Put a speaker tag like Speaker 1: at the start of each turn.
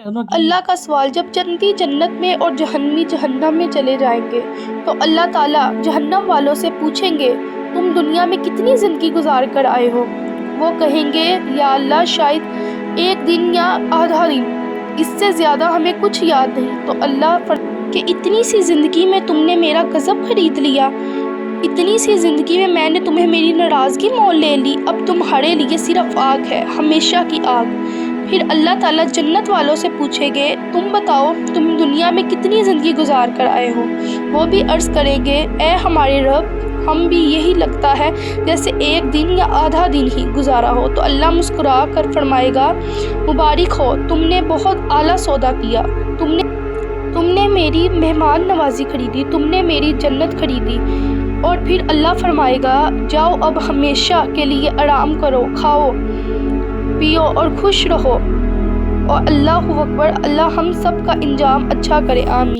Speaker 1: اللہ کا سوال، جب جنتی جنت میں اور جہنمی جہنم میں چلے جائیں گے تو اللہ تعالیٰ جہنم والوں سے پوچھیں گے تم دنیا میں کتنی زندگی گزار کر آئے ہو؟ وہ کہیں گے یا اللہ شاید ایک دن یا آدھا دن، اس سے زیادہ ہمیں کچھ یاد نہیں۔ تو اللہ کہ اتنی سی زندگی میں تم نے میرا غضب خرید لیا، اتنی سی زندگی میں نے تمہیں میری ناراضگی مول لے لی، اب تمہارے لیے صرف آگ ہے، ہمیشہ کی آگ۔ پھر اللہ تعالیٰ جنت والوں سے پوچھیں گے تم بتاؤ تم دنیا میں کتنی زندگی گزار کر آئے ہو؟ وہ بھی عرض کریں گے اے ہمارے رب، ہم بھی یہی لگتا ہے جیسے ایک دن یا آدھا دن ہی گزارا ہو۔ تو اللہ مسکرا کر فرمائے گا مبارک ہو، تم نے بہت اعلیٰ سودا کیا، تم نے میری مہمان نوازی خریدی، تم نے میری جنت خریدی۔ اور پھر اللہ فرمائے گا جاؤ اب ہمیشہ کے لیے آرام کرو، کھاؤ پیو اور خوش رہو۔ اور اللہ اکبر، اللہ ہم سب کا انجام اچھا کرے، آمین۔